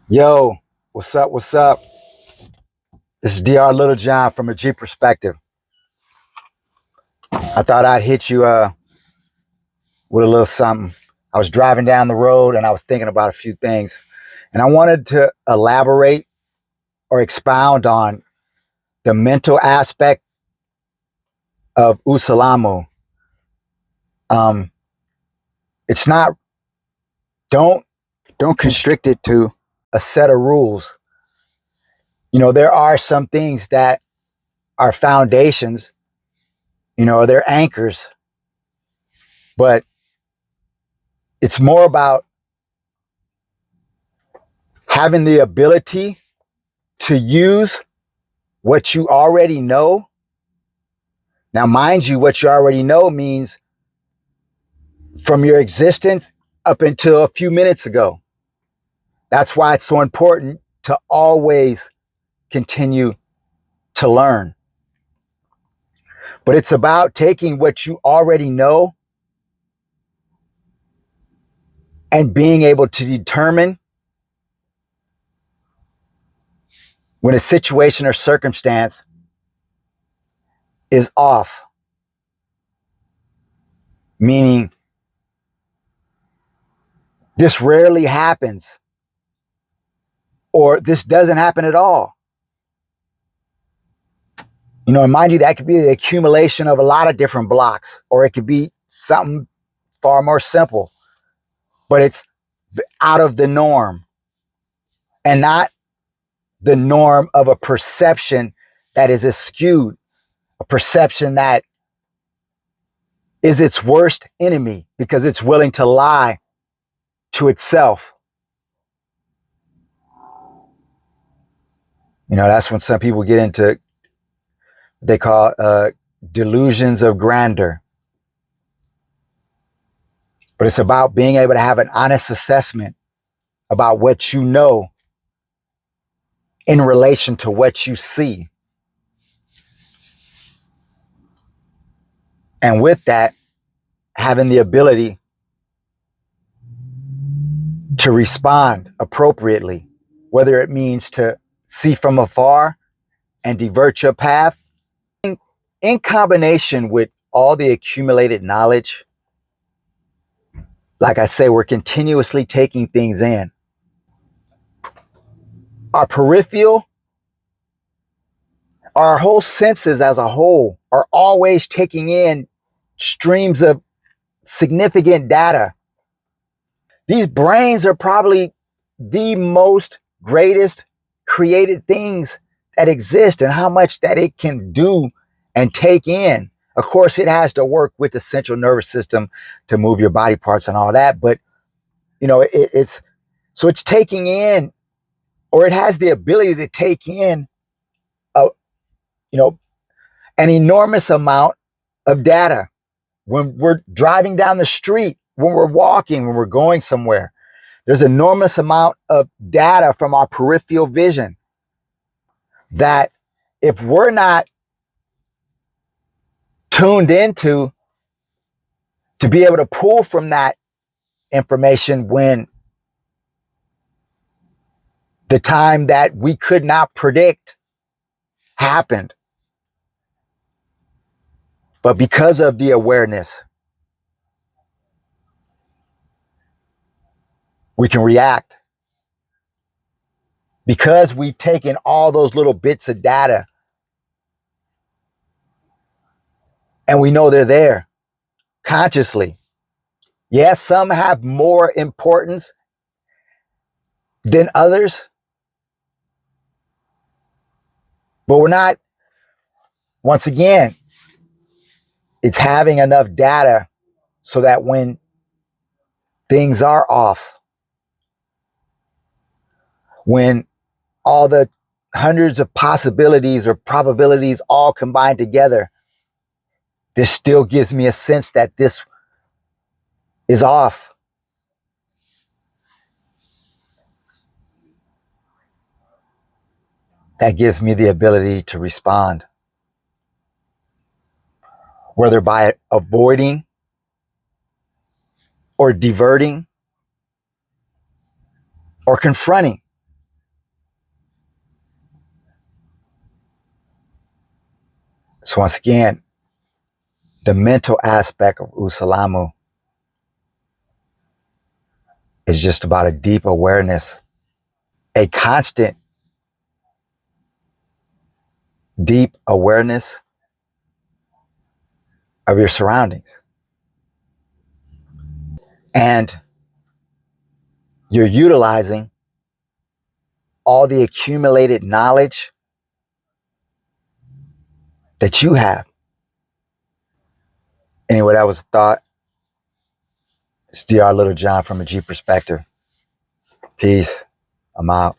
Yo, what's up? What's up? This is Dr. Little John from a G perspective. I thought I'd hit you with a little something. I was driving down the road and I was thinking about a few things, and I wanted to elaborate or expound on the mental aspect of Usalamu. Um, it's not don't don't constrict it to a set of rules. There are some things that are foundations, they're anchors, but it's more about having the ability to use what you already know. Now, mind you, what you already know means from your existence up until a few minutes ago. That's why it's so important to always continue to learn. But it's about taking what you already know and being able to determine when a situation or circumstance is off, meaning this rarely happens or this doesn't happen at all. And mind you, that could be the accumulation of a lot of different blocks, or it could be something far more simple, but it's out of the norm and not the norm of a perception that is skewed, a perception that is its worst enemy because it's willing to lie to itself. That's when some people get into what they call delusions of grandeur. But it's about being able to have an honest assessment about what you know in relation to what you see. And with that, having the ability to respond appropriately, whether it means to see from afar and divert your path, in combination with all the accumulated knowledge. Like I say, we're continuously taking things in. Our peripheral, our whole senses as a whole are always taking in streams of significant data. These brains are probably the most greatest created things that exist, and how much that it can do and take in. Of course, it has to work with the central nervous system to move your body parts and all that, but it's taking in, or it has the ability to take in a an enormous amount of data. When we're driving down the street, when we're walking, when we're going somewhere, there's an enormous amount of data from our peripheral vision that, if we're not tuned into to be able to pull from that information when the time that we could not predict happened, but because of the awareness, we can react. Because we've taken all those little bits of data and we know they're there consciously. Yes, some have more importance than others, but we're not, once again, it's having enough data so that when things are off, when all the hundreds of possibilities or probabilities all combined together, this still gives me a sense that this is off. That gives me the ability to respond, whether by avoiding or diverting or confronting. So once again, the mental aspect of Usalamu is just about a deep awareness, a constant deep awareness of your surroundings. And you're utilizing all the accumulated knowledge that you have. Anyway, that was a thought. It's DR Little John from a G perspective. Peace. I'm out.